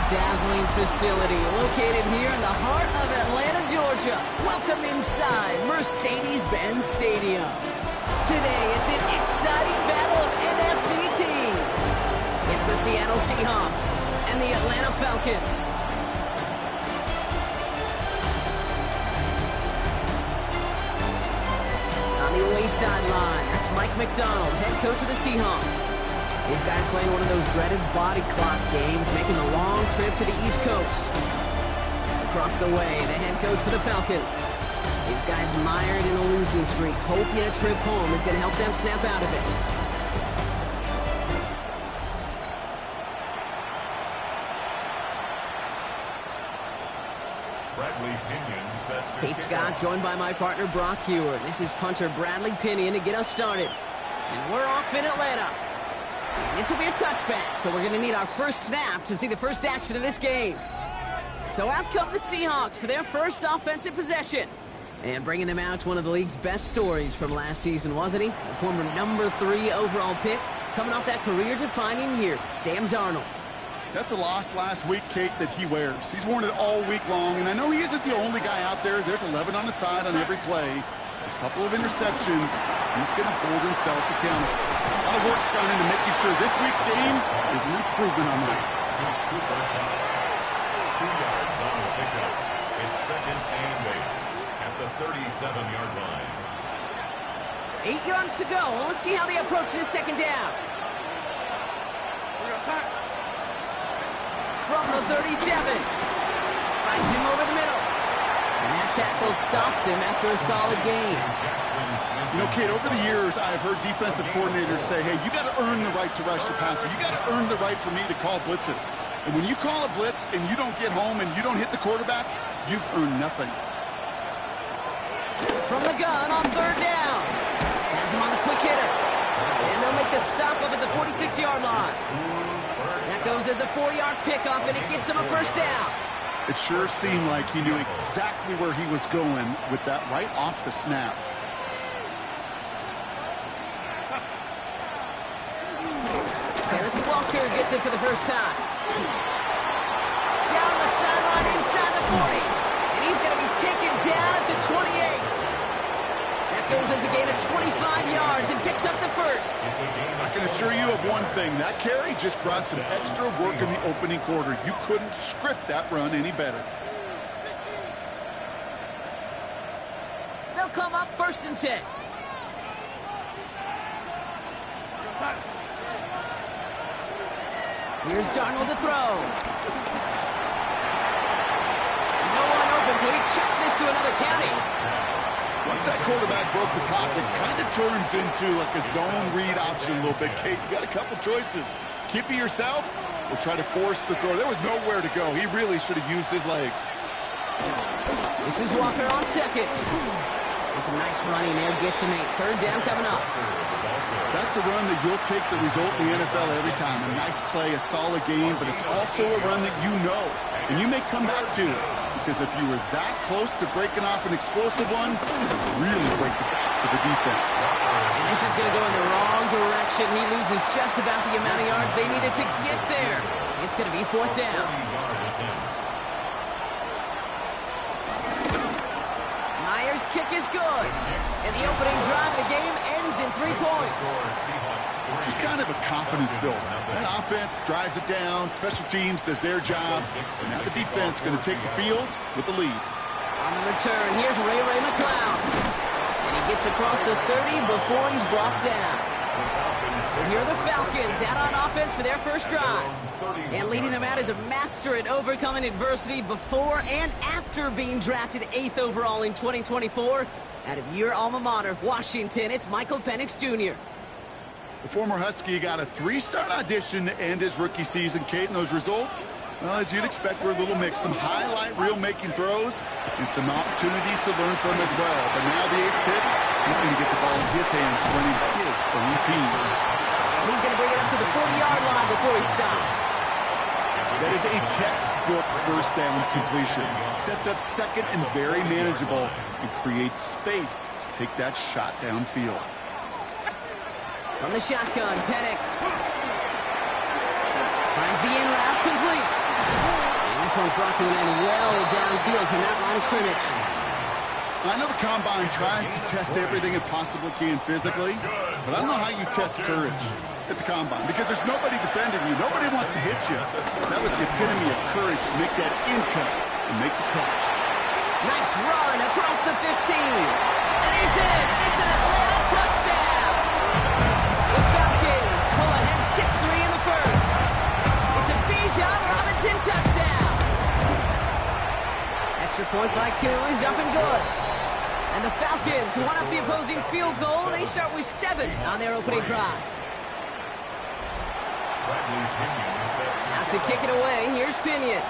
dazzling facility located here in the heart of Atlanta, Georgia. Welcome inside Mercedes-Benz Stadium. Today, it's an exciting battle of NFC teams. It's the Seattle Seahawks and the Atlanta Falcons. On the away sideline, that's Mike McDonald, head coach of the Seahawks. These guys playing one of those dreaded body clock games, making a long trip to the East Coast. Across the way, the head coach for the Falcons. These guys mired in a losing streak, hoping a trip home is going to help them snap out of it. Pete Scott joined by my partner Brock Hewer. This is punter Bradley Pinion to get us started. And we're off in Atlanta. And this will be a touchback, so we're going to need our first snap to see the first action of this game. So out come the Seahawks for their first offensive possession. And bringing them out to one of the league's best stories from last season, wasn't he? The former number 3 overall pick, coming off that career-defining year, Sam Darnold. That's a loss last week, Kate, that he wears. He's worn it all week long, and I know he isn't the only guy out there. There's 11 on the side on every play. A couple of interceptions. He's going to hold himself accountable. A lot of work's gone into making sure this week's game is an improvement on that. 2 yards on the pickup. It's second and 8 at the 37-yard line. 8 yards to go. Well, let's see how they approach this second down. From the 37. Finds him over the middle. And that tackle stops him after a solid gain. You know, Kate, over the years, I've heard defensive coordinators say, hey, you got to earn the right to rush the passer. You got to earn the right for me to call blitzes. And when you call a blitz and you don't get home and you don't hit the quarterback, you've earned nothing. From the gun on third down. Has him on the quick hitter. And they'll make the stop up at the 46-yard line. That goes as a 4-yard pickoff, and it gets him a first down. It sure seemed like he knew exactly where he was going with that right off the snap. Kenneth Walker gets it for the first time. Down the sideline inside the 40. And he's going to be taken down at the 28. That goes as a gain of 25 yards and picks up the first. I can assure you of one thing. That carry just brought some extra work in the opening quarter. You couldn't script that run any better. They'll come up first and 10. Here's Darnold to throw. No one open, so he chucks this to another county. Once that quarterback broke the pocket, it kind of turns into like a zone read option a little bit. Kate, you got a couple choices. Keep it yourself or try to force the throw. There was nowhere to go. He really should have used his legs. This is Walker on second. And some nice running there. Gets him a third down coming up. That's a run that you'll take the result in the NFL every time. A nice play, a solid game, but it's also a run that you know. And you may come back to it. Because if you were that close to breaking off an explosive one, really break the backs of the defense. And this is going to go in the wrong direction. He loses just about the amount of yards they needed to get there. It's going to be fourth down. Myers' kick is good. And the opening drive of the game ends in 3 points. Just kind of a confidence builder. That offense drives it down. Special teams does their job. And now the defense going to take the field with the lead. On the return, here's Ray McCloud. And he gets across the 30 before he's brought down. So here are the Falcons out on offense for their first drive. And leading them out is a master at overcoming adversity before and after being drafted 8th overall in 2024. Out of your alma mater, Washington, it's Michael Penix Jr. The former Husky got a 3-start audition to end his rookie season. Kate, and those results, well, as you'd expect, were a little mix. Some highlight reel making throws and some opportunities to learn from as well. But now the 8th pick, he's going to get the ball in his hands running his own team. He's going to bring it up to the 40-yard line before he stops. That is a textbook first down completion. Sets up second and very manageable and creates space to take that shot downfield. From the shotgun, Penix finds the in route complete. This one's brought to an end well downfield from that line of scrimmage. I know the Combine tries to test everything it possibly can physically, but I don't know how you test courage at the Combine because there's nobody defending you. Nobody wants to hit you. That was the epitome of courage to make that in cut and make the catch. Nice run across the 15. And he's in. It's an Atlanta touchdown. The Falcons pull ahead 6-3 in the first. It's a Bijan Robinson touchdown. Extra point by Q is up and good. And the Falcons won up the opposing field goal. They start with 7 on their opening drive. Out to kick it away. Here's Pinion.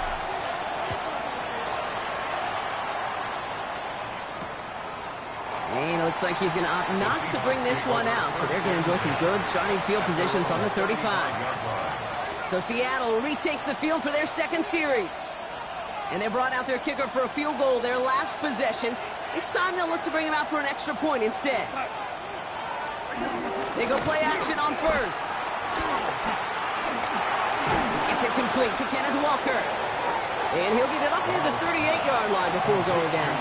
And it looks like he's going to opt not to bring this one out. So they're going to enjoy some good starting field position from the 35. So Seattle retakes the field for their second series. And they brought out their kicker for a field goal their last possession. This time they'll look to bring him out for an extra point instead. They go play action on first. It's incomplete to Kenneth Walker. And he'll get it up near the 38-yard line before going down.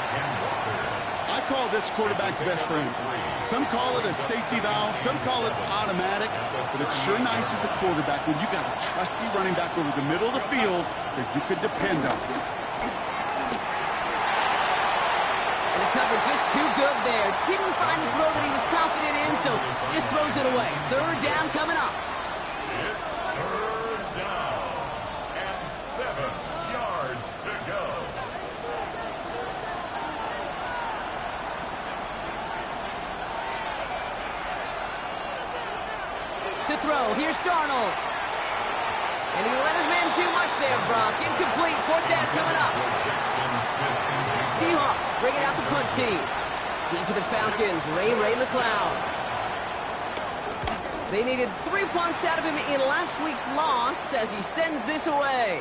I call this quarterback's best friend. Some call it a safety valve, some call it automatic, but it's sure nice as a quarterback when you got a trusty running back over the middle of the field that you could depend on. And the cover just too good there. Didn't find the throw that he was confident in, so just throws it away. Third down coming up. It's third down and 7 yards to go. To throw, here's Darnold. And he let his man too much there, Brock. Incomplete, fourth down coming up. Seahawks bring it out the punt team. Deep for the Falcons, Ray McLeod. They needed 3 punts out of him in last week's loss as he sends this away.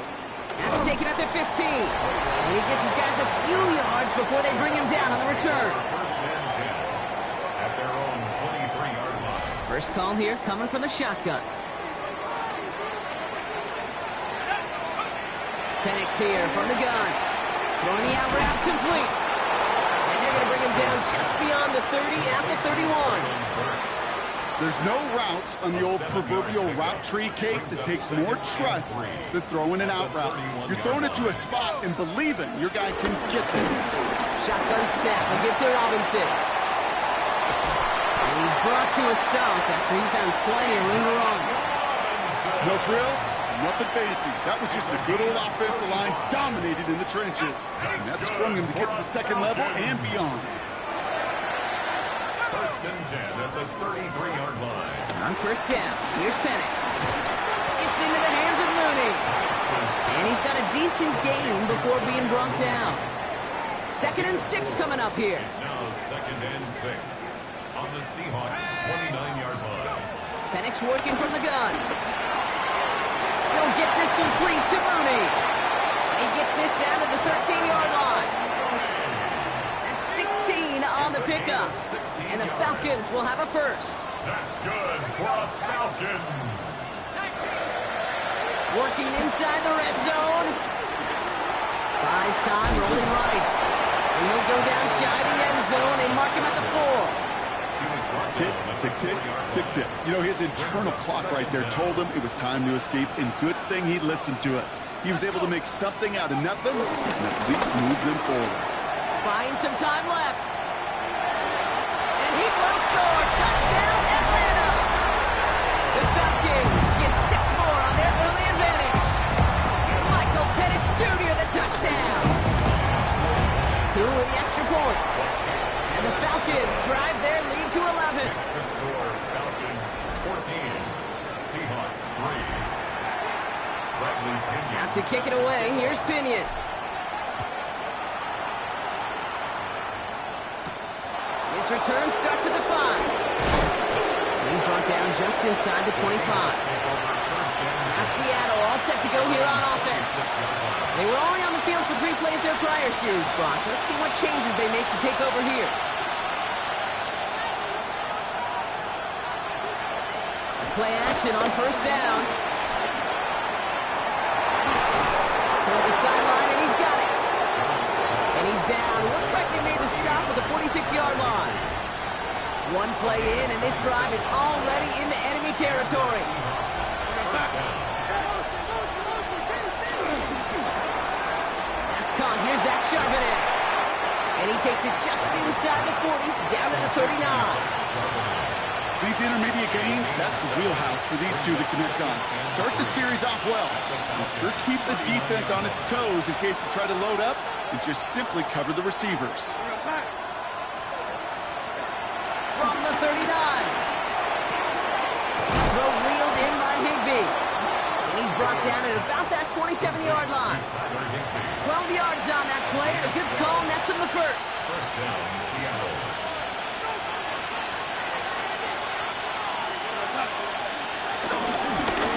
That's taken at the 15. And he gets his guys a few yards before they bring him down on the return. First and 10 at their own 23-yard line. First call here coming from the shotgun. Penix here from the gun. Throwing the out route complete. And they're going to bring him down just beyond the 30 at the 31. There's no routes on the old proverbial route tree, Kate, that takes more trust than throwing an out route. You're throwing it to a spot and believing your guy can get there. Shotgun snap. They get to Robinson. And he's brought to a stop after he found plenty of room to run. No frills, nothing fancy. That was just a good old offensive line dominated in the trenches. And that sprung him to get to the second level and beyond. First and 10 at the 33-yard line. On first down, here's Penix. It's into the hands of Mooney. And he's got a decent gain before being brought down. 2nd and 6 coming up here. It's now 2nd and 6 on the Seahawks' 29-yard line. Penix working from the gun. He'll get this complete to Mooney. And he gets this down to the 13-yard line. That's 16 on the pickup. And the Falcons will have a first. That's good for the Falcons. Working inside the red zone. Buys time, rolling right. And he'll go down shy of the end zone. They mark him at the 4. Tick, tick, tick, tick, tick. You know, his internal clock right there told him it was time to escape, and good thing he listened to it. He was able to make something out of nothing and at least move them forward. Buying some time left. And he will score. Touchdown, Atlanta. The Falcons get 6 more on their early advantage. Michael Penix Jr. the touchdown. 2 with the extra point. And the Falcons drive their lead to 11. Extra score, Falcons 14, Seahawks 3. Bradley Pinion. Out to kick it away, here's Pinion. His return starts at the 5. He's brought down just inside the 25. Now Seattle all set to go here on offense. They were only on the field for 3 plays their prior series, Brock. Let's see what changes they make to take over here. Play action on first down. Toward the sideline. down. Looks like they made the stop at the 46-yard line. One play in, and this drive is already into enemy territory. That's Kong. Here's Zach shoving it. And he takes it just inside the 40, down to the 39. These intermediate games, that's the wheelhouse for these two to connect on. Start the series off well. It sure keeps the defense on its toes in case they try to load up and just simply cover the receivers. From the 39. Throw reeled in by Higbee. And he's brought down at about that 27-yard line. 12 yards on that play, and a good call nets him the first. First down, Seattle.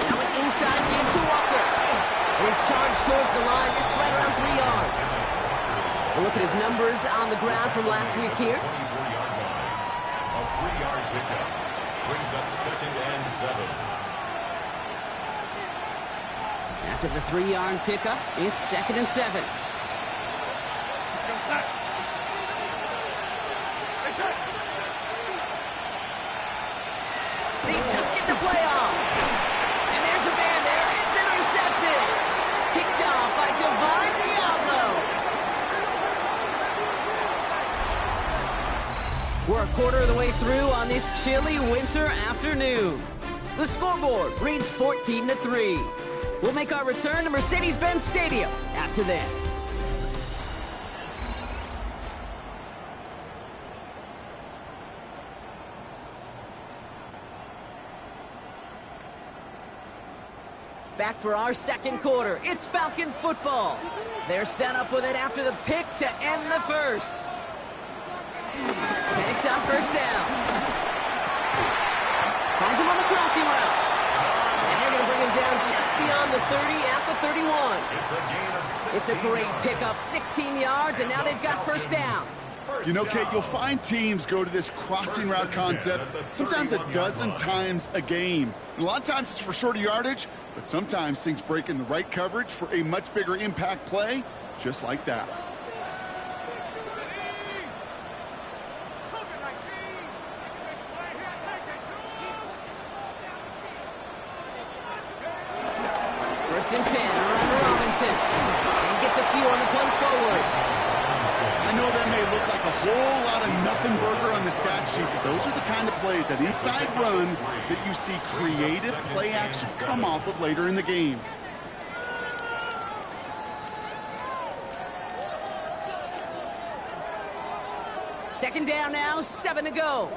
Now an inside game to Walker. His charge towards the line, it's right around 3 yards. A look at his numbers on the ground from last week here. 24-yard line. A 3-yard pickup. Brings up 2nd and 7. After the 3-yard pickup, it's 2nd and 7. They just get the play off. And there's a man there. It's intercepted. Kicked off by Divine Diablo. We're a quarter of the way through on this chilly winter afternoon. The scoreboard reads 14-3. We'll make our return to Mercedes-Benz Stadium after this. Back for our second quarter. It's Falcons football. They're set up with it after the pick to end the first. Penix on first down. Finds him on the crossing route. And they're going to bring him down just beyond the 30 at the 31. It's a gain of 16. It's a great pickup, 16 yards, and now they've got first down. You know, Kate, you'll find teams go to this crossing route concept sometimes a dozen times a game. And a lot of times it's for shorter yardage, but sometimes things break in the right coverage for a much bigger impact play, just like that. First and 10, around Robinson. And he gets a few on the punch forward. I know that may look like a whole lot of nothing burger on the stat sheet, but those are the kind of plays, that inside run, that you see creative play action come off of later in the game. Second down now, 7 to go.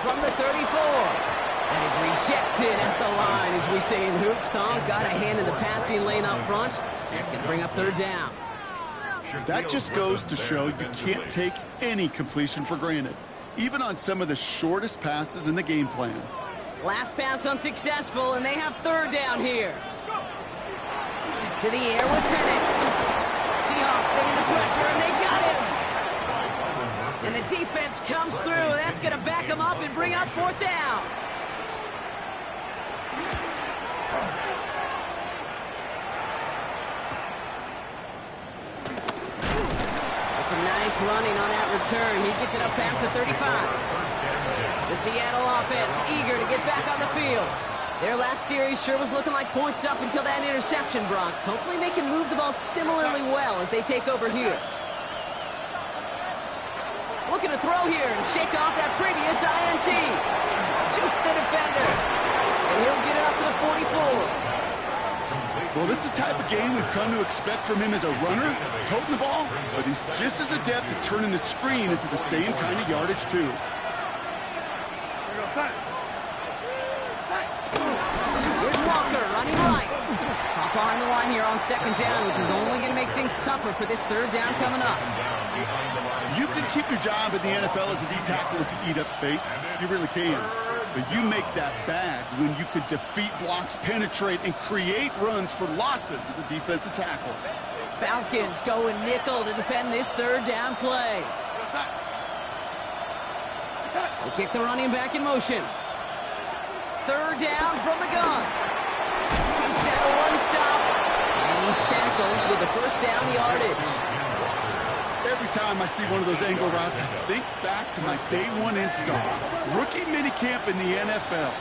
From the 34. That is rejected at the line, as we say in hoop song. Got a hand in the passing lane up front. That's going to bring up third down. That just goes to show you can't take any completion for granted, even on some of the shortest passes in the game plan. Last pass unsuccessful, and they have third down here. To the air with Penix. Seahawks bringing the pressure, and they got him. And the defense comes through. That's going to back them up and bring up fourth down. Nice running on that return. He gets it up past the 35. The Seattle offense eager to get back on the field. Their last series sure was looking like points up until that interception, Brock. Hopefully they can move the ball similarly well as they take over here. Looking to throw here and shake off that previous INT. Juke the defender. And he'll get it up to the 44. Well, this is the type of game we've come to expect from him as a runner, toting the ball, but he's just as adept at turning the screen into the same kind of yardage, too. Here's Walker running right. Hop on the line here on second down, which is only going to make things tougher for this third down coming up. You can keep your job in the NFL as a D tackle if you eat up space. You really can. But you make that bad when you could defeat blocks, penetrate, and create runs for losses as a defensive tackle. Falcons going nickel to defend this third down play. They kick the running back in motion. Third down from the gun. Takes out a one stop. And He's tackled with the first down yardage. Every time I see one of those angle routes, I think back to my day one install. Rookie minicamp in the NFL.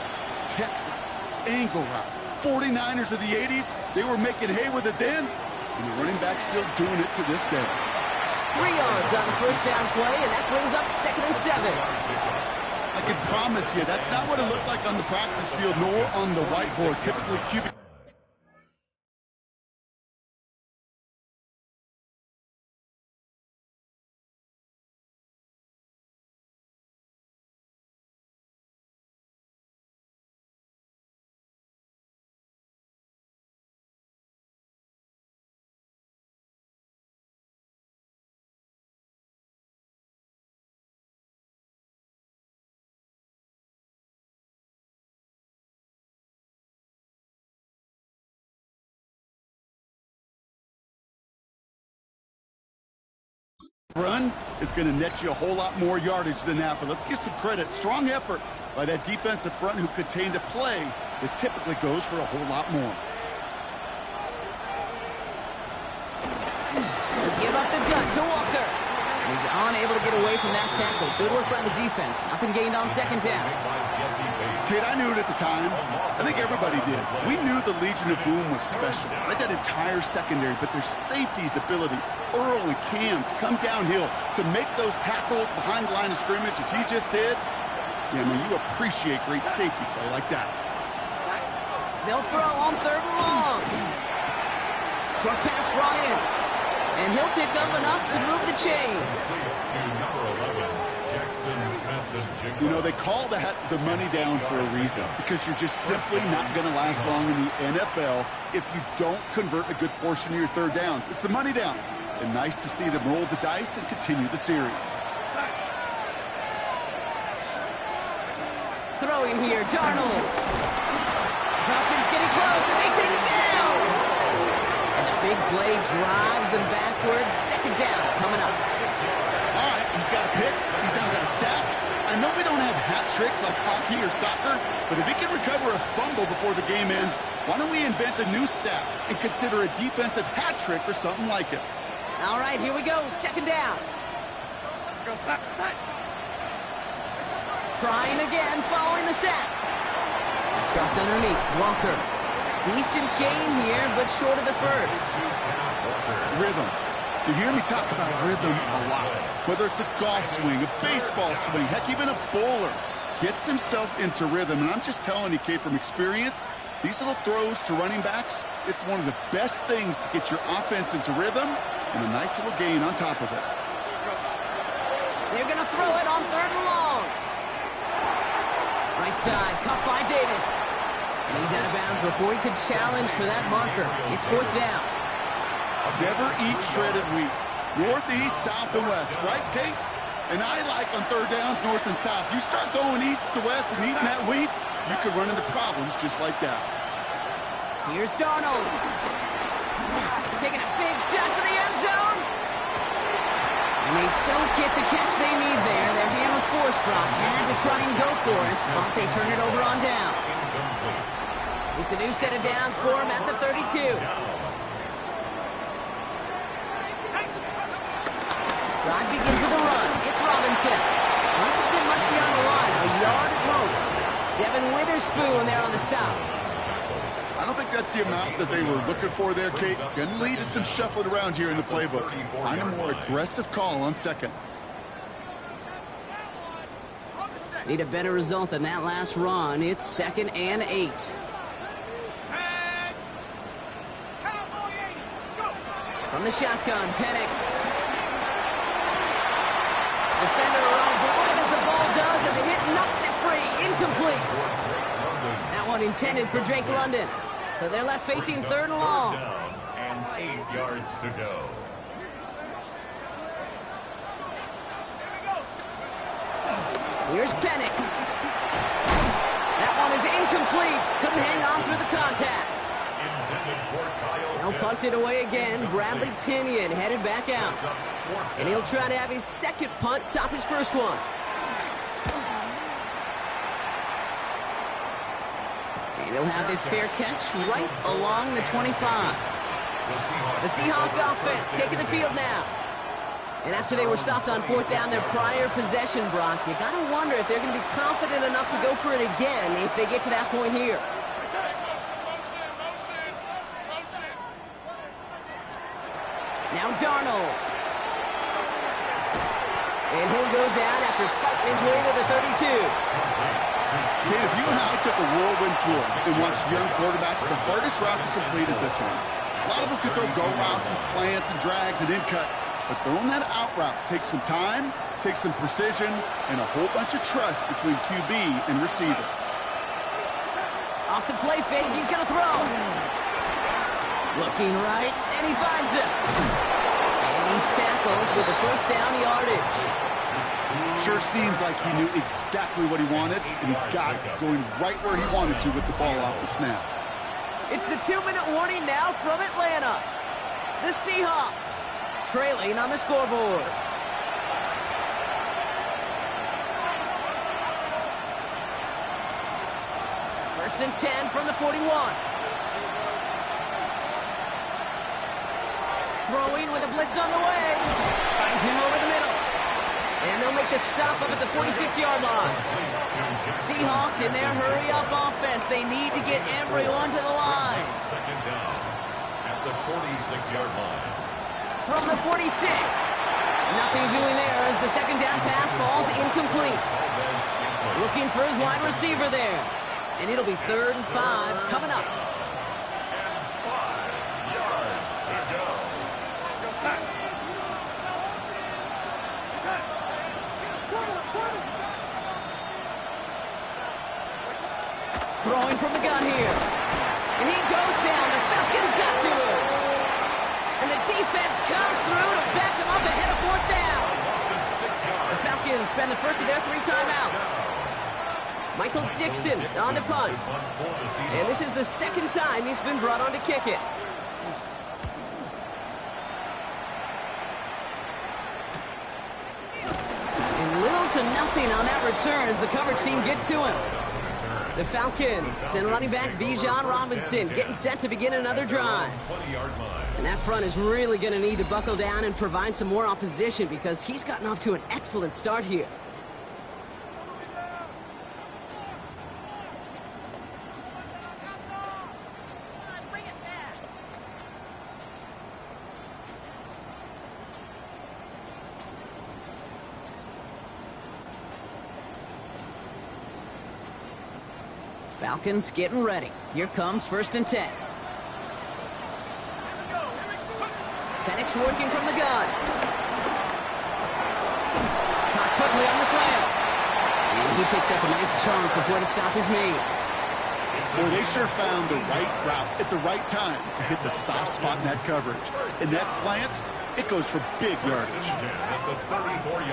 Texas, angle route. 49ers of the 80s, they were making hay with it then, and the running back's still doing it to this day. 3 yards on the first down play, and that brings up 2nd and 7. I can promise you, that's not what it looked like on the practice field, nor on the whiteboard. Typically, QB... run is going to net you a whole lot more yardage than that, but let's give some credit. Strong effort by that defensive front who contained a play that typically goes for a whole lot more. Give up the gut to Walker. He's unable to get away from that tackle. Good work by the defense. Nothing gained on 2nd down. Kid, I knew it at the time. I think everybody did. We knew the Legion of Boom was special. Right, that entire secondary, but their safety's ability, Earl and Cam, to come downhill, to make those tackles behind the line of scrimmage as he just did. Yeah, man, you appreciate great safety play like that. They'll throw on 3rd and long. Short pass brought in. And he'll pick up enough to move the chains. You know, they call that the money down for a reason, because you're just simply not going to last long in the NFL if you don't convert a good portion of your 3rd downs. It's the money down. And nice to see them roll the dice and continue the series. Throwing here, Darnold. Falcons getting close, and they take it down. And the big play drives them backwards. 2nd down coming up. All right, he's got a pick. He's now got a sack. I know we don't have hat tricks like hockey or soccer, but if he can recover a fumble before the game ends, why don't we invent a new stat and consider a defensive hat trick or something like it? All right, here we go. 2nd down. Go sack. Trying again, following the sack. It's dropped underneath. Walker. Decent gain here, but short of the first. Rhythm. You hear me talk about rhythm a lot. Whether it's a golf swing, a baseball swing, heck, even a bowler gets himself into rhythm. And I'm just telling you, Kate, from experience, these little throws to running backs, it's one of the best things to get your offense into rhythm and a nice little gain on top of it. They're going to throw it on 3rd and long. Right side, caught by Davis. And he's out of bounds before he could challenge for that marker. It's 4th down. Never eat shredded wheat. Northeast, south, and west, right, Kate? And I like on 3rd downs, north and south. You start going east to west and eating that wheat, you could run into problems just like that. Here's Darnold. Taking a big shot for the end zone. And they don't get the catch they need there. Their hand was forced, Brock. Had to try and go for it, but they turn it over on downs. It's a new set of downs for him at the 32. Drive begins with a run. It's Robinson. Doesn't get much beyond the line. A yard at most. Devin Witherspoon there on the stop. I don't think that's the amount that they were looking for there, Kate. Going to lead to some shuffling around here in the playbook. Find a more aggressive call on 2nd. Need a better result than that last run. It's 2nd and 8. From the shotgun, Penix. Defender runs wide as the ball does, and the hit knocks it free. Incomplete. That one intended for Drake London. So they're left facing 3rd and long. And 8 yards to go. Here's Penix. That one is incomplete. Couldn't hang on through the contact. They'll punt it away again. Bradley Pinion headed back out. And he'll try to have his 2nd punt top his 1st one. And he'll have this fair catch right along the 25. The Seahawk offense taking the field now. And after they were stopped on fourth down their prior possession, Brock, you got to wonder if they're going to be confident enough to go for it again if they get to that point here. Now Darnold. And he'll go down after fighting his way to the 32. Kate, if you and I took a whirlwind tour and watched young quarterbacks, the hardest route to complete is this one. A lot of them can throw go routes and slants and drags and in cuts, but throwing that out route takes some time, takes some precision, and a whole bunch of trust between QB and receiver. Off the play fake, he's going to throw. Looking right, and he finds him. And he's tackled with the first down yardage. Sure seems like he knew exactly what he wanted, and he got it going right where he wanted to with the ball off the snap. It's the 2-minute warning now from Atlanta. The Seahawks trailing on the scoreboard. First and 10 from the 41. Throwing with a blitz on the way. Finds him over the middle. And they'll make the stop up at the 46-yard line. Seahawks in their hurry-up offense. They need to get everyone to the line. Second down at the 46-yard line. From the 46. Nothing doing there as the second down pass falls incomplete. Looking for his wide receiver there. And it'll be 3rd and 5 coming up. And 5 yards to go. Throwing from the gun here. And he goes down. The Falcons got to him. And the defense comes through to back him up ahead of 4th down. The Falcons spend the first of their 3 timeouts. Michael Dixon on the punt. And this is the second time he's been brought on to kick it. And little to nothing on that return as the coverage team gets to him. The Falcons and running back Bijan Robinson getting set to begin another drive. And that front is really going to need to buckle down and provide some more opposition because he's gotten off to an excellent start here. Falcons getting ready. Here comes 1st and 10. Penix working from the gun. Caught quickly on the slant. And he picks up a nice chunk before the stop is made. Boy, they sure found the right route at the right time to hit the soft spot in that coverage. And that slant, it goes for big yardage.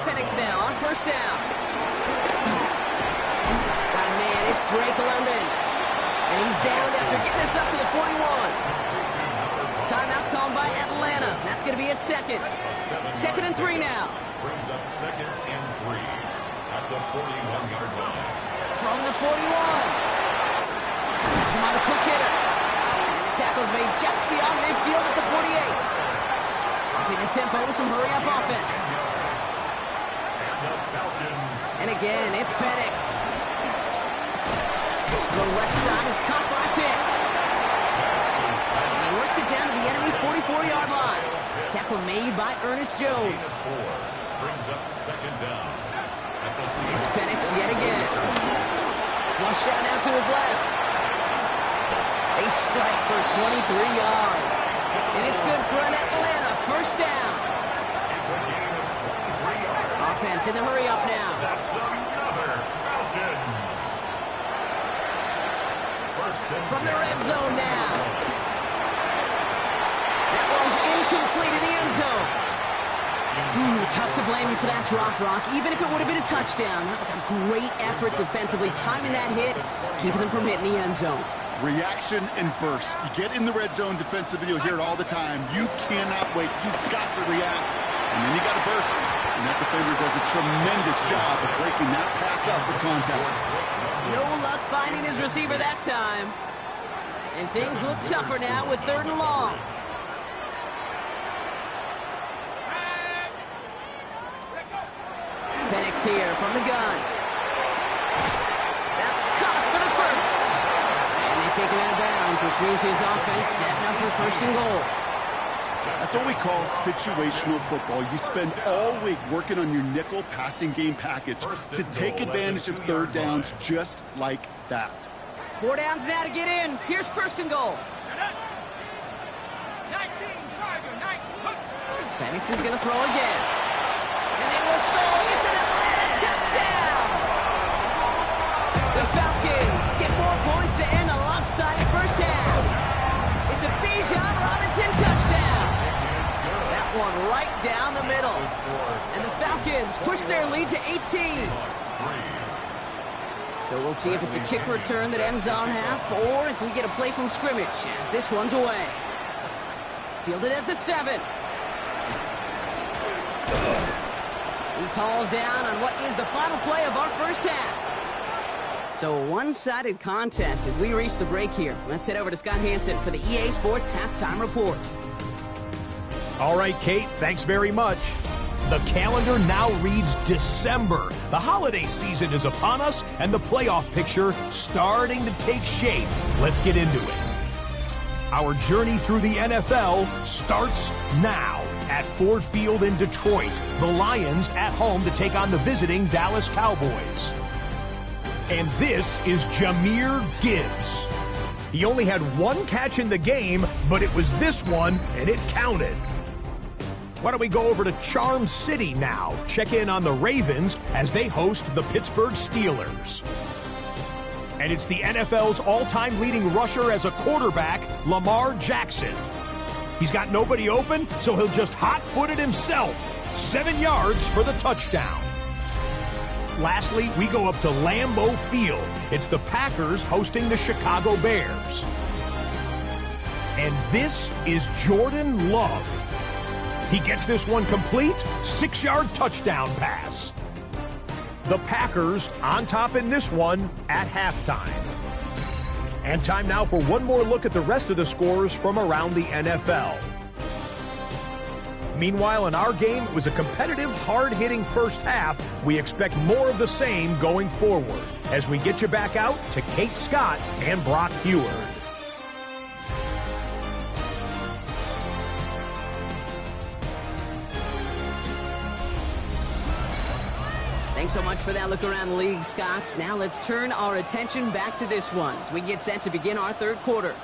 Penix now on 1st down. It's Drake London. And he's down after getting this up to the 41. Timeout called by Atlanta. That's going to be at 2nd. 2nd and 3 now. Brings up 2nd and 3 at the 41-yard line. From the 41. That's him on the quick hitter. And the tackle's made just beyond midfield at the 48. Upping the tempo with some hurry-up offense. And the Falcons. And again, it's Penix. The left side is caught by Pitts. And he works it down to the enemy 44-yard line. Tackle made by Ernest Jones. Brings up 2nd down. It's Penix yet again. Flush out now to his left. A strike for 23 yards. And it's good for an Atlanta 1st down. It's a gain of 23 yards. Offense in the hurry up now. That's another Falcons. From the red zone now. That one's incomplete in the end zone. Tough to blame him for that drop, Brock. Even if it would have been a touchdown, that was a great effort defensively, timing that hit, keeping them from hitting the end zone. Reaction and burst. You get in the red zone defensively, you'll hear it all the time. You cannot wait. You've got to react. And then you got to burst. And that defender does a tremendous job of breaking that pass up with contact. No luck finding his receiver that time. And things look tougher now with 3rd and long. Penix here from the gun. That's caught for the first. And they take him out of bounds, which means his offense setting up for first and goal. That's what we call situational football. You spend all week working on your nickel passing game package to take advantage of third downs just like that. 4 downs now to get in. Here's first and goal. 19, Tiger, 19. Penix is going to throw again. And they will score. It's an Atlanta touchdown. The Falcons get more points to end a lopsided first half. It's a Bijan Robinson touchdown. That one right down the middle. And the Falcons push their lead to 18. So we'll see if it's a kick return that ends on half, or if we get a play from scrimmage, as this one's away. Fielded at the 7. He's hauled down on what is the final play of our first half. So a one-sided contest as we reach the break here. Let's head over to Scott Hansen for the EA Sports Halftime Report. All right, Kate, thanks very much. The calendar now reads December. The holiday season is upon us, and the playoff picture starting to take shape. Let's get into it. Our journey through the NFL starts now. At Ford Field in Detroit, the Lions at home to take on the visiting Dallas Cowboys. And this is Jahmyr Gibbs. He only had 1 catch in the game, but it was this one, and it counted. Why don't we go over to Charm City now, check in on the Ravens as they host the Pittsburgh Steelers. And it's the NFL's all-time leading rusher as a quarterback, Lamar Jackson. He's got nobody open, so he'll just hot-foot it himself. 7 yards for the touchdown. Lastly, we go up to Lambeau Field. It's the Packers hosting the Chicago Bears. And this is Jordan Love. He gets this one complete, 6-yard touchdown pass. The Packers on top in this one at halftime. And time now for one more look at the rest of the scores from around the NFL. Meanwhile, in our game, it was a competitive, hard-hitting first half. We expect more of the same going forward as we get you back out to Kate Scott and Brock Heward. Thanks so much for that look around the league, Scott. Now let's turn our attention back to this one as we get set to begin our third quarter.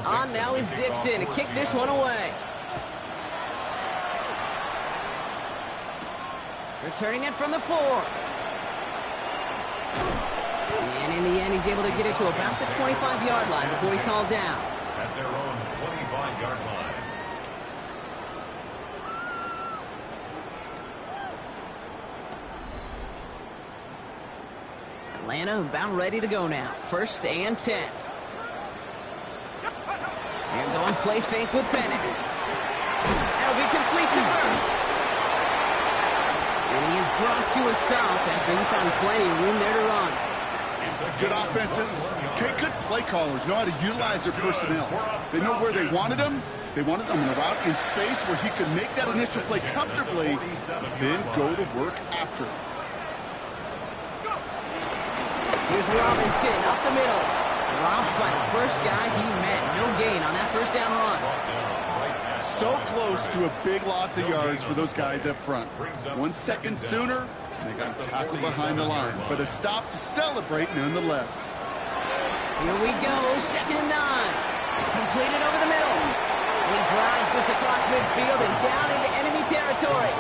On now is Dixon to kick this one away. Returning it from the 4. And in the end, he's able to get it to about the 25-yard line before he's hauled down. At their own 25-yard line. Atlanta about ready to go now. 1st and 10. And going play fake with Penix. That'll be complete to Burks. And he is brought to a stop after he found plenty of room there to run. Good offenses. Good play callers know how to utilize their personnel. They know where they wanted them. They wanted them in a route in space where he could make that initial play comfortably, then go to work after it. Here's Robinson up the middle. Dropped by the first guy he met. No gain on that first down run. So close to a big loss of yards for those guys up front. 1 second sooner, and they got tackled behind the line. But a stop to celebrate nonetheless. Here we go, 2nd and 9. Completed over the middle. And he drives this across midfield and down into enemy territory.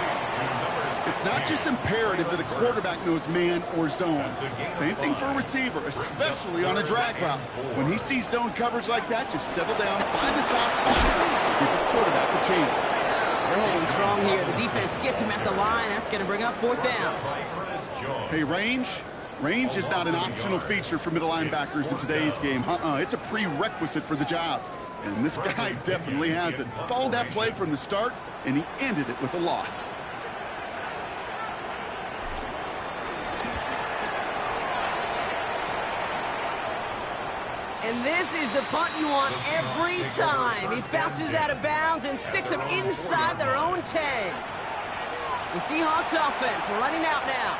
It's not just imperative that a quarterback knows man or zone. Same thing for a receiver, especially on a drag route. When he sees zone coverage like that, just settle down, find the soft spot, give the quarterback a chance. They're holding strong here. The defense gets him at the line. That's going to bring up 4th down. Hey, range is not an optional feature for middle linebackers in today's game. It's a prerequisite for the job. And this guy definitely has it. Followed that play from the start, and he ended it with a loss. And this is the punt you want every time. He bounces out of bounds and sticks them inside their own 10. The Seahawks offense running out now.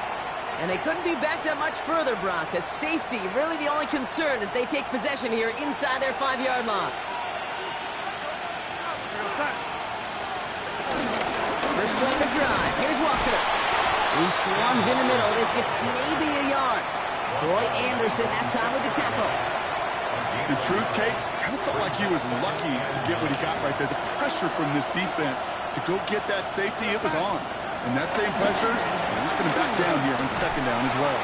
And they couldn't be backed up much further, Brock, because safety really the only concern as they take possession here inside their 5-yard line. First play of the drive. Here's Walker. He swarms in the middle. This gets maybe a yard. Troy Anderson that time with the tackle. In truth, Kate, I felt like he was lucky to get what he got right there. The pressure from this defense to go get that safety, it was on. And that same pressure, they're not going to back down here on second down as well.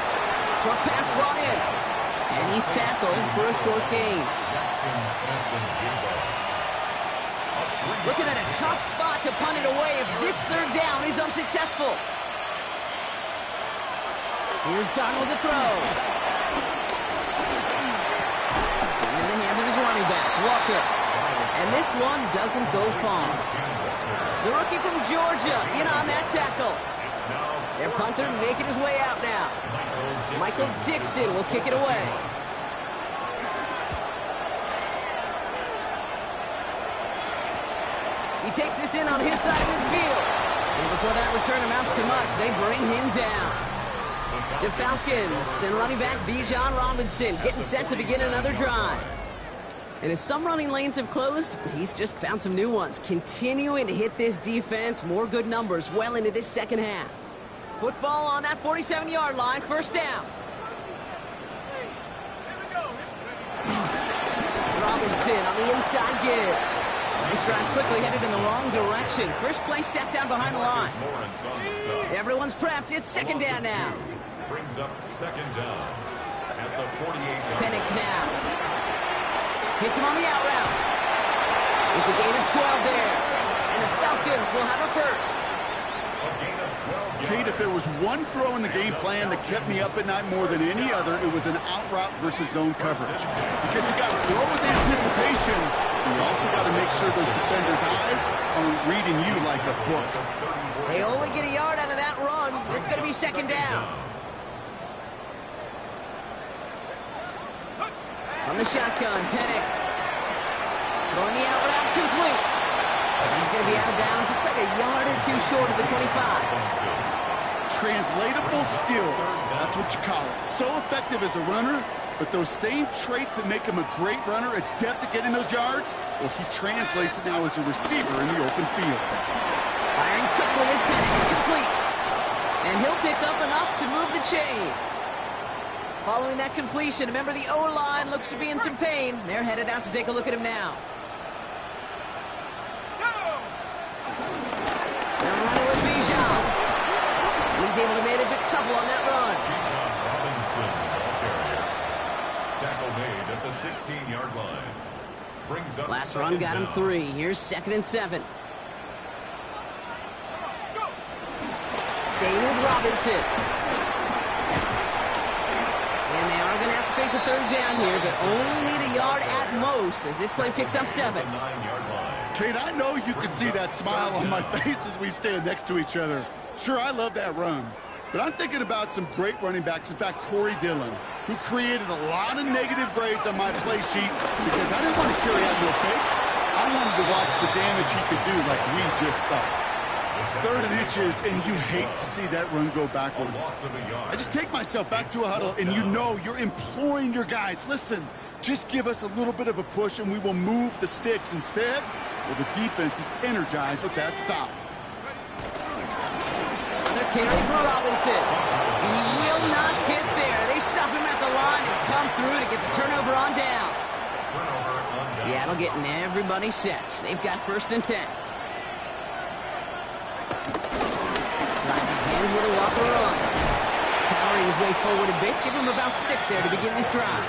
Short pass brought in. And he's tackled for a short gain. Looking at a tough spot to punt it away if this third down is unsuccessful. Here's Darnold to throw. And in the hands of his running back, Walker. And this one doesn't go far. The rookie from Georgia in on that tackle. Their punter making his way out now. Michael Dixon will kick it away. He takes this in on his side of the field. And before that return amounts to much, they bring him down. The Falcons and running back Bijan Robinson getting set to begin another drive. And as some running lanes have closed, he's just found some new ones. Continuing to hit this defense, more good numbers well into this second half. Football on that 47-yard line, first down. Robinson on the inside give. Nice drives quickly headed in the wrong direction. First play set down behind the line. Everyone's prepped. It's second down now. Brings up second down at the 48-yard line. Penix now. Hits him on the out route. It's a gain of 12 there. And the Falcons will have a first. A gain of 12 yards. Kate, if there was one throw in the game plan that kept me up at night more than any other, it was an out route versus zone coverage. Because you got to throw with anticipation, and you also got to make sure those defenders' eyes aren't reading you like a book. They only get a yard out of that run. It's going to be second down. On the shotgun, Penix. Throwing the out route complete. He's going to be out of bounds. Looks like a yard or two short of the 25. Translatable skills. That's what you call it. So effective as a runner, but those same traits that make him a great runner, adept at getting those yards, well, he translates it now as a receiver in the open field. Firing quickly as Penix complete. And he'll pick up enough to move the chains. Following that completion, remember the O-line looks to be in some pain. They're headed out to take a look at him now. They're running with Bijan. He's able to manage a couple on that run. Tackle made at the 16-yard line. Brings up Last run got him 3. Here's 2nd and 7. Staying with Robinson. And they are going to have to face a third down here, but only need a yard at most as this play picks up 7. Kate, I know you can see that smile on my face as we stand next to each other. Sure, I love that run. But I'm thinking about some great running backs. In fact, Corey Dillon, who created a lot of negative grades on my play sheet because I didn't want to carry out no fake. I wanted to watch the damage he could do like we just saw. 3rd and inches, and you hate to see that run go backwards. I just take myself back to a huddle, and you know you're imploring your guys, listen, just give us a little bit of a push, and we will move the sticks. Instead, well, the defense is energized with that stop. Another carry for Robinson. He will not get there. They stop him at the line and come through to get the turnover on downs. Seattle getting everybody set. They've got 1st and 10. Begins with a Walker run. Powering his way forward a bit. Give him about 6 there to begin this drive.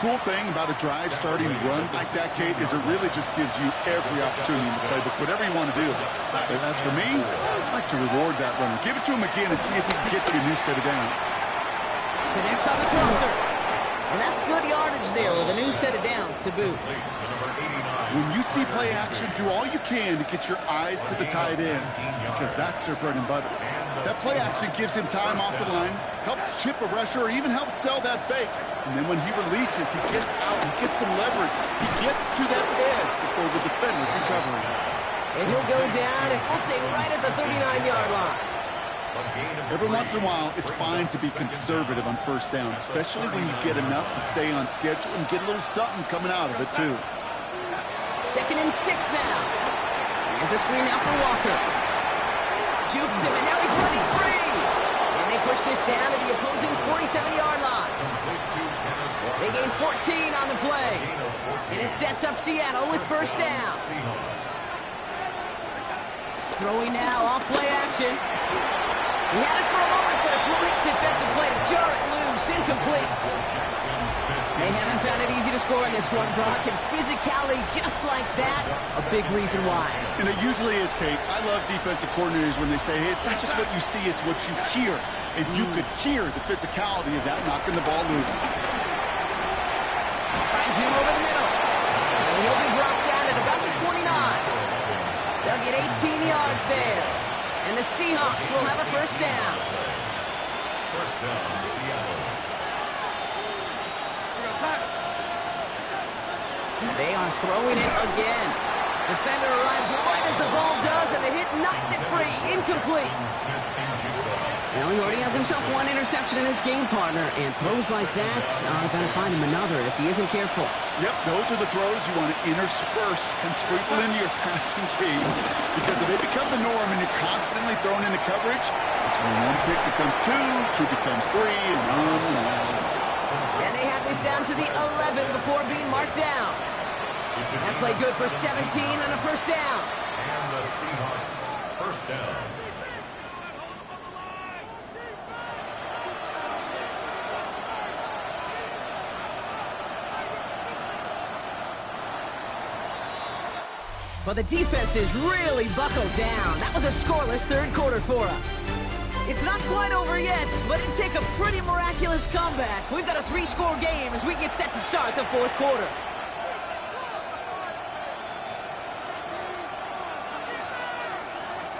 Cool thing about a drive starting run like that, Kate, is it really just gives you every opportunity in the playbook, whatever you want to do. But as for me, I'd like to reward that runner. Give it to him again and see if he can get you a new set of downs. Connects on the crosser. And that's good yardage there with a new set of downs to boot. When you see play action, do all you can to get your eyes to the tight end because that's their bread and butter. That play action gives him time off the line, helps chip a rusher, or even helps sell that fake. And then when he releases, he gets out, he gets some leverage. He gets to that edge before the defender can cover him. And he'll go down, and we'll say right at the 39-yard line. Every once in a while, it's fine to be conservative on first down, especially when you get enough to stay on schedule and get a little something coming out of it, too. 2nd and 6 now. Here's a screen now for Walker. Jukes him, and now he's running free. And they push this down to the opposing 47-yard line. They gain 14 on the play. And it sets up Seattle with first down. Throwing now off play action. He had it for a moment, but a great defensive play to jar it loose. Incomplete. They haven't found it easy to score in this one, Brock, and physicality just like that, a big reason why. And it usually is, Kate. I love defensive coordinators when they say, hey, it's not just what you see, it's what you hear. And you could hear the physicality of that knocking the ball loose. Finds him over the middle. And he'll be brought down at about the 29. They'll get 18 yards there. And the Seahawks will have a first down. First down, Seattle. They are throwing it again. Defender arrives right as the ball does, and the hit knocks it free. Incomplete. Well, he already has himself one interception in this game, partner, and throws like that are going to find him another if he isn't careful. Yep, those are the throws you want to intersperse and sprinkle into your passing game, because if they become the norm and you're constantly thrown into coverage, it's when one pick becomes two becomes three, and on and on. And they have this down to the 11 before being marked down. That play good for 17 and a first down. And the Seahawks, first down. Well, the defense is really buckled down. That was a scoreless third quarter for us. It's not quite over yet, but it'd take a pretty miraculous comeback. We've got a 3-score game as we get set to start the fourth quarter.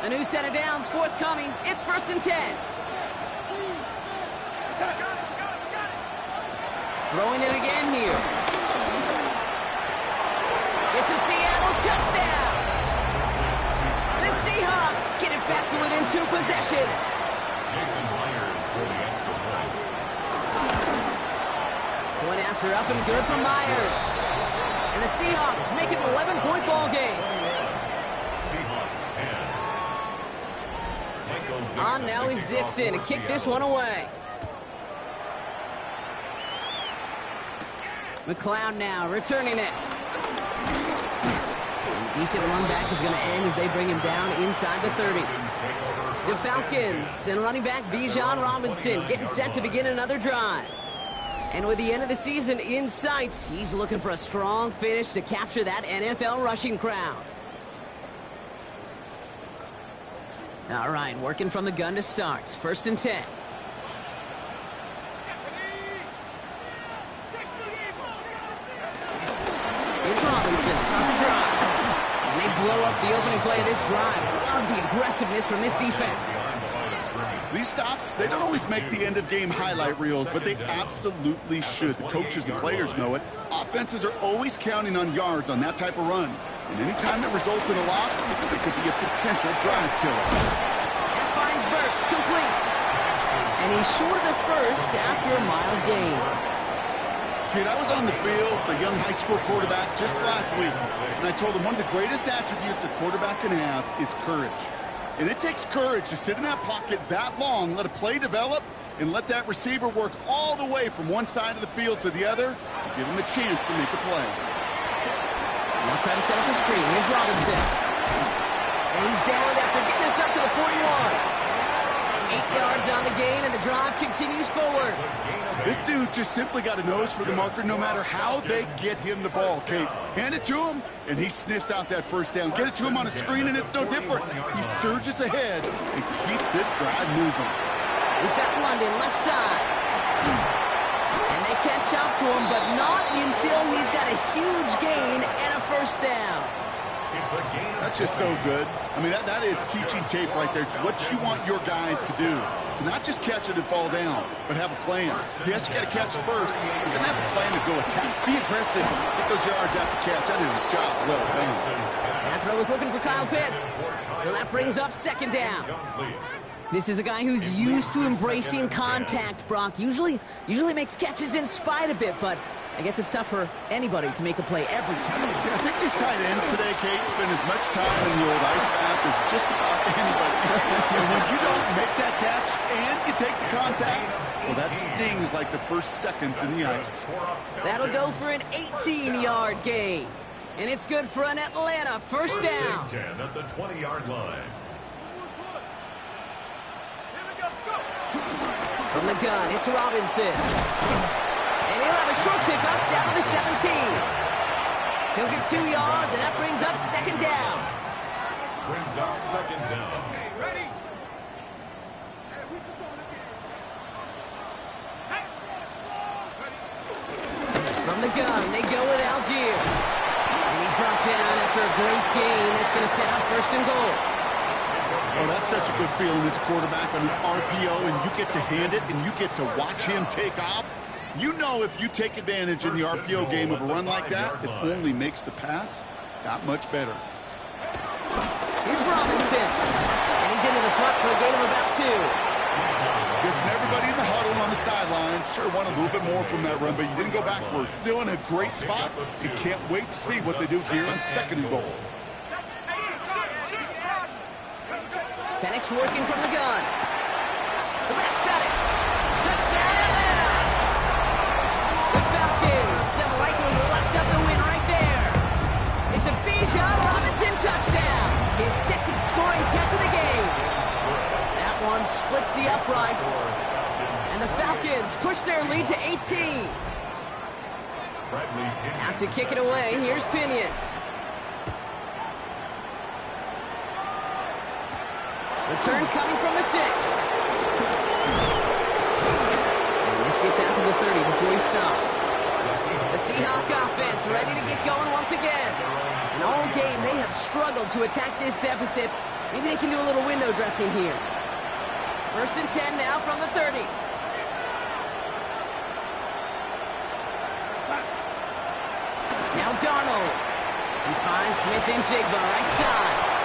A new set of downs forthcoming. It's 1st and 10. Throwing it again here. It's a Seattle touchdown. The Seahawks get it back to within 2 possessions. Jason Myers for the extra point. One after up and good for Myers. And the Seahawks make it an 11-point ball game. Seahawks 10. On now is Dixon to kick this one away. McLeod now returning it. Decent run back is going to end as they bring him down inside the 30. The Falcons and running back Bijan Robinson getting set to begin another drive. And with the end of the season in sight, he's looking for a strong finish to capture that NFL rushing crown. All right, working from the gun to start. 1st and 10. Here's Robinson, start the drive. And they blow up the opening play of this drive. Love the aggressiveness from this defense. These stops, they don't always make the end-of-game highlight reels, but they absolutely should. The coaches and players know it. Offenses are always counting on yards on that type of run. And any time that results in a loss, it could be a potential drive killer. That finds Burks complete. And he's short of the first after a mild gain. Kid, I was on the field, the young high school quarterback, just last week. And I told him one of the greatest attributes a quarterback can have is courage. And it takes courage to sit in that pocket that long, let a play develop, and let that receiver work all the way from one side of the field to the other to give him a chance to make a play. Now try to set up the screen. Here's Robinson. And he's down after getting this up to the 41. 8 yards on the gain, and the drive continues forward. This dude just simply got a nose for the marker no matter how they get him the ball, Kate. Hand it to him, and he sniffs out that first down. Get it to him on a screen, and it's no different. He surges ahead and keeps this drive moving. He's got London left side. And they catch up to him, but not until he's got a huge gain and a first down. It's a gain of That's just so good. I mean, that is teaching tape right there. It's what you want your guys to do. To not just catch it and fall down, but have a plan. Yes, you got to catch it first, but then have a plan to go attack. Be aggressive. Get those yards after catch. That is a job well done. That throw was looking for Kyle Pitts. So that brings up second down. This is a guy who's used to embracing contact, Brock. Usually makes catches in spite of it, but I guess it's tough for anybody to make a play every time. Yeah, I think these tight ends today, Kate, spend as much time in the old ice bath as just about anybody. When you don't make that catch and you take the contact, well, that stings like the first seconds in the ice. That'll go for an 18-yard gain. And it's good for an Atlanta first down. 10 at the 20-yard line. From the gun, it's Robinson. And he'll have a short pickup down to the 17. He'll get 2 yards, and that brings up second down. Brings up second down. Ready? From the gun, they go with Algier. And he's brought down after a great gain. That's going to set up first and goal. Oh, that's such a good feeling as a quarterback on an RPO, and you get to hand it, and you get to watch him take off. You know if you take advantage in the RPO game of a run like that, it only makes the pass that much better. Here's Robinson. And he's into the front for a gain of about 2. Guessing everybody in the huddle on the sidelines sure want a little bit more from that run, but you didn't go backwards. Still in a great spot. You can't wait to see what they do here on second and goal. Penix working from the gun. The Rats got it. Touchdown, Atlanta. The Falcons have likely locked up the win right there. It's a Bijan Robinson touchdown. His second scoring catch of the game. That one splits the uprights. And the Falcons push their lead to 18. Now to kick it away, here's Pinion. Return coming from the 6. And this gets out to the 30 before he stops. The Seahawks offense ready to get going once again. And all game they have struggled to attack this deficit. Maybe they can do a little window dressing here. First and 10 now from the 30. Now Darnold. He finds Smith and Jigba right side.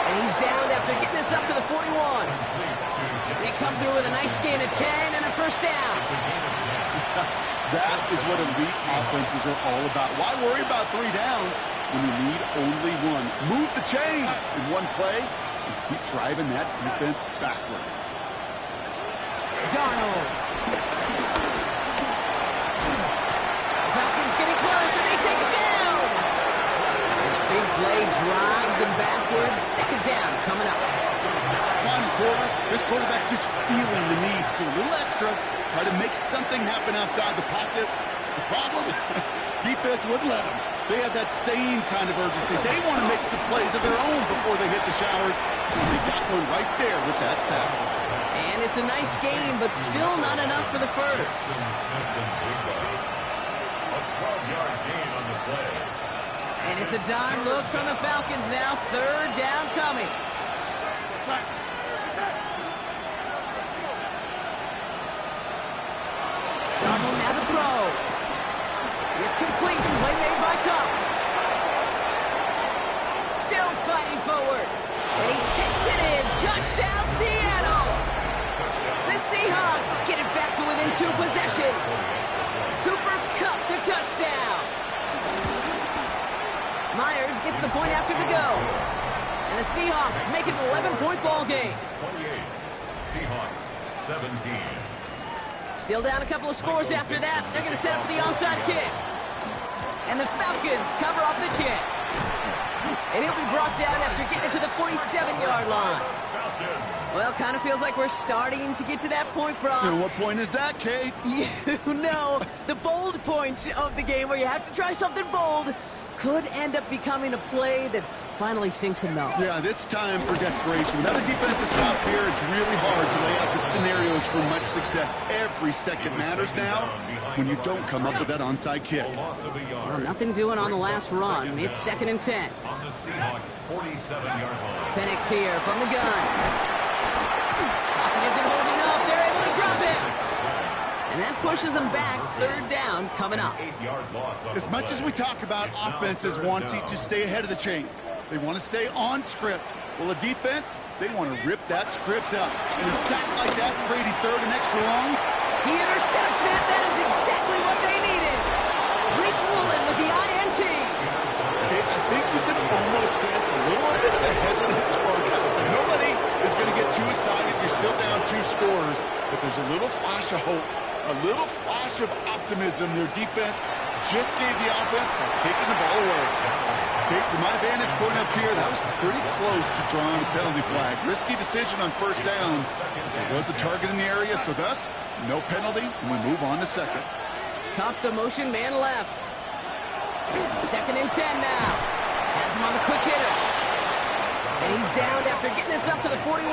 And he's down after getting this up to the 41. They come through with a nice gain of 10 and a first down. That is what elite offenses are all about. Why worry about 3 downs when you need only 1? Move the chains in one play and keep driving that defense backwards. Darnold. Falcons getting close and they take him down. And the big play drives them backwards. Second down coming up. Final quarter, this quarterback's just feeling the need to do a little extra, try to make something happen outside the pocket. The problem, defense wouldn't let them. They have that same kind of urgency. They want to make some plays of their own before they hit the showers. They got one right there with that sack. And it's a nice game, but still not enough for the first. A 12-yard gain on the play. And it's a dime look from the Falcons now. Third down coming. Darnold now to throw. It's complete. Play made by Cup. Still fighting forward. And he takes it in. Touchdown, Seattle. The Seahawks get it back to within 2 possessions. Cooper Kupp the touchdown. Myers gets the point after to go. And the Seahawks make it an 11-point ball game. 28. Seahawks 17. Still down a couple of scores after that. They're going to set up for the onside kick. And the Falcons cover up the kick. And he'll be brought down after getting it to the 47-yard line. Well, kind of feels like we're starting to get to that point, Brock. And what point is that, Kate? You know, the bold point of the game where you have to try something bold could end up becoming a play that finally sinks him, though. Yeah, it's time for desperation. Without a defensive stop here, it's really hard to lay out the scenarios for much success. Every second matters now when you don't come up with that onside kick. Well, nothing doing on the last run. It's 2nd and 10. On the Seahawks' 47-yard line. Penix here from the gun. Pocket isn't holding up. They're able to drop him. And that pushes them back. 3rd down coming up. As much as we talk about offenses wanting to stay ahead of the chains, they want to stay on script. Well, a defense, they want to rip that script up. And a sack like that, creating 3rd and extra longs. He intercepts it. That is exactly what they needed. Rick Woolen with the INT. Okay, I think you can almost sense a little bit of a hesitant spark out there. Nobody is going to get too excited. You're still down 2 scores, but there's a little flash of hope. A little flash of optimism. Their defense just gave the offense by taking the ball away. Okay, from my vantage point up here, that was pretty close to drawing a penalty flag. Risky decision on 1st down. There was a target in the area, so thus, no penalty, and we move on to 2nd. Cop the motion man left. 2nd and 10 now. Has him on the quick hitter. And he's down after getting this up to the 41.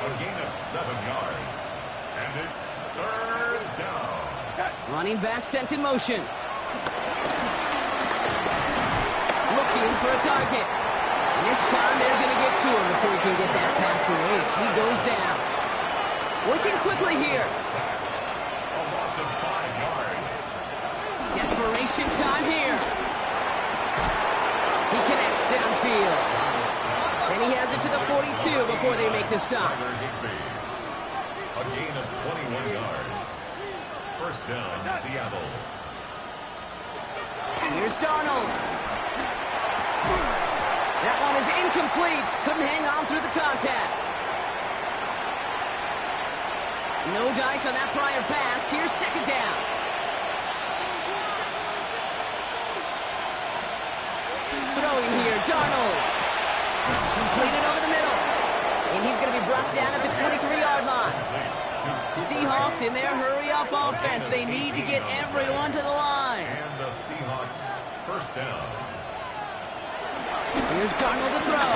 A gain of 7 yards, and it's 3rd down. Running back sent in motion. Looking for a target. And this time they're going to get to him before he can get that pass away as he goes down. Working quickly here. A loss of 5 yards. Desperation time here. He connects downfield. And he has it to the 42 before they make the stop. A gain of 21 yards. 1st down, Seattle. Here's Darnold. That one is incomplete. Couldn't hang on through the contact. No dice on that prior pass. Here's 2nd down. Throwing here, Darnold. Completed over the middle. And he's going to be brought down at the 23-yard line. Seahawks in their hurry-up offense. They need to get everyone to the line. And the Seahawks 1st down. Here's Darnold to throw.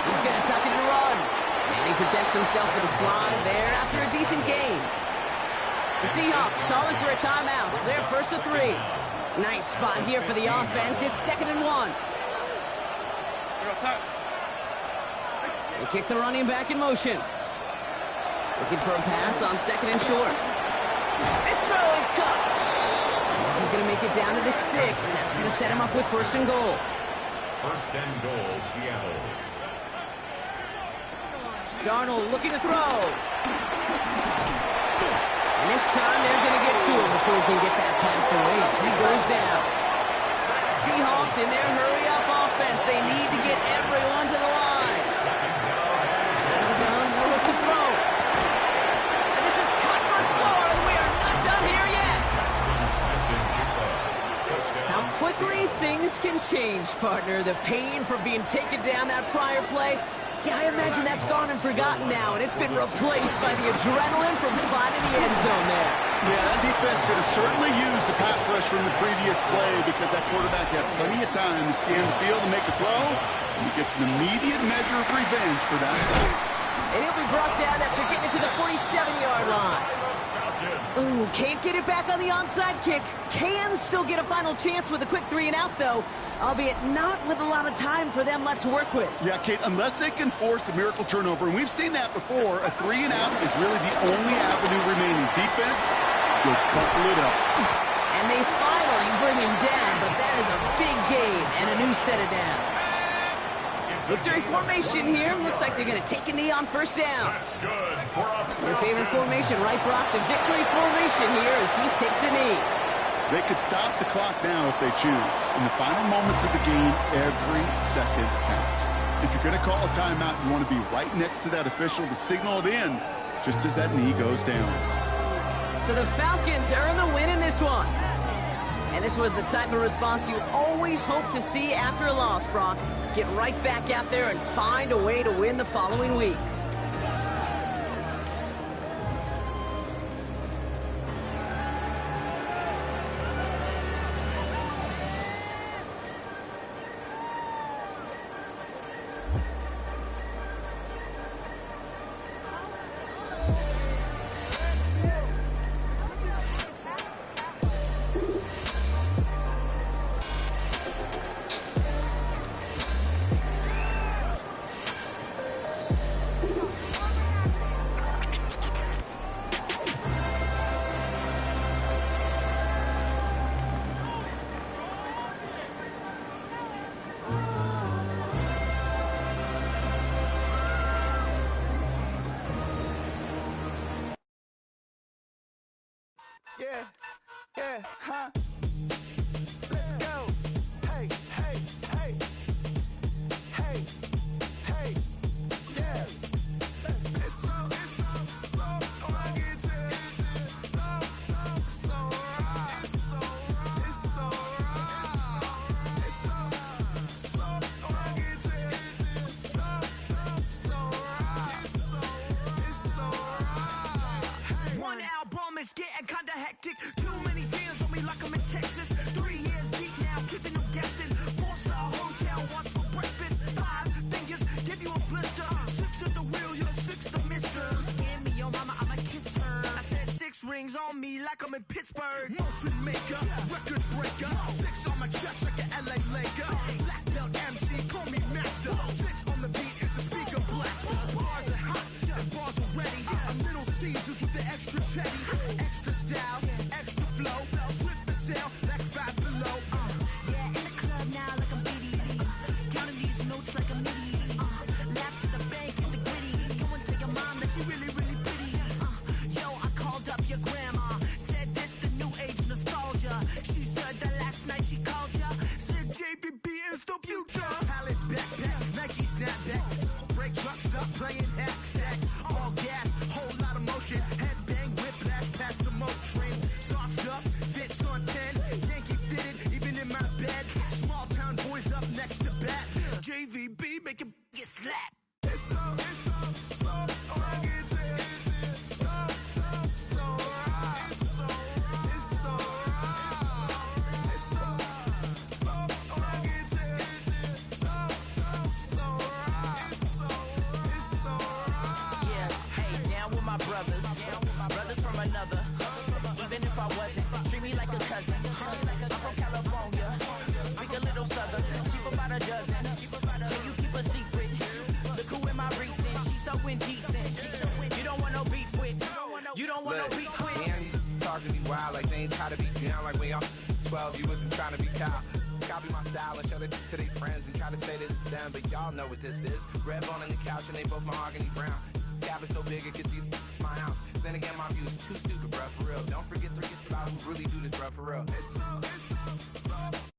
He's going to tuck it and run. And he protects himself with a slide there after a decent gain. The Seahawks calling for a timeout. So they're 1st and 3. Nice spot here for the offense. It's 2nd and 1. They kick the running back in motion. Looking for a pass on 2nd and short. This throw is cut. This is going to make it down to the 6. That's going to set him up with 1st and goal. 1st and goal, Seattle. Darnold looking to throw. And this time they're going to get to him before he can get that pass away as he goes down. Seahawks in their hurry-up offense. They need to get everyone to the line. Out of the gun, they'll look to throw. And this is cut for a score, and we are not done here yet. How quickly things can change, partner. The pain from being taken down that prior play. Yeah, I imagine that's gone and forgotten now, and it's been replaced by the adrenaline from finding the end zone there. Yeah, that defense could have certainly used the pass rush from the previous play because that quarterback had plenty of time to scan the field and make a throw, and he gets an immediate measure of revenge for that sack. And he'll be brought down after getting it to the 47-yard line. Ooh, can't get it back on the onside kick. Can still get a final chance with a quick 3-and-out, though, albeit not with a lot of time for them left to work with. Yeah, Kate, unless they can force a miracle turnover, and we've seen that before, a 3-and-out is really the only avenue remaining. Defense, you'll buckle it up. And they finally bring him down, but that is a big gain and a new set of down. Victory formation here. Looks like they're going to take a knee on 1st down. That's good. Your favorite formation, right, Brock? The victory formation here as he takes a knee. They could stop the clock now if they choose. In the final moments of the game, every second counts. If you're going to call a timeout, you want to be right next to that official to signal it in just as that knee goes down. So the Falcons earn the win in this one. And this was the type of response you always hope to see after a loss, Brock. Get right back out there and find a way to win the following week. Yeah, yeah, huh? Let's go. Hey, hey, hey. Hey, hey, yeah. It's so rugged, so right. It's so rugged, so right. One album is getting kinda hectic. Too many fans on me like I'm in Texas. 3 years deep now, keeping them guessing. 4-star hotel, what's for breakfast? 5 fingers, give you a blister. 6 at the wheel, you're 6 the mister. Give me your mama, I'ma kiss her. I said 6 rings on me like I'm in Pittsburgh. Motion maker, record breaker. 6 on my chest like an LA Laker. Black belt MC, call me master. 6 on the beat, it's a speaker blaster. Bars are hot, and bars are ready. A Middle Caesars with the extra chetty. Extra style, extra flow. Swift for sale, like 5 below. Yeah, in the club now like I'm BD. Counting these notes like a MIDI. Laugh to the bank, hit the gritty. Go and tell your mom that she really, really pretty. Yo, I called up your grandma. Said this the new age nostalgia. She said that last night she called ya. Said JVB is the future. Palace backpack, Nike snapback. Break truck, stop playing hack sack. All gas, whole lot of motion. Headbang, whiplash past the moat train. Soft up, fits on 10. Yankee fitted, even in my bed. Small town boys up next to bat. JVB make it get slapped. It's so rugged, so right. It's so rugged, so right. Yeah, hey, down with my brothers from another. Even if I wasn't, treat me like a cousin. I'm from California, speak a little southern. Cheap about a dozen. Can you keep a secret? Look who in my recent. She's so indecent. You don't want no beef with. You don't want no beef with. Damn, you talk to me wild like they ain't try to be down. Like when y'all 12, you wasn't trying to be cow. Copy my style and show it to their friends and try to say that it's them, but y'all know what this is. Red bone on the couch and they both mahogany brown. Gap is so big it can see my house. Then again, my view is too stupid, bruh, for real. Don't forget about who really do this, bruh, for real. It's so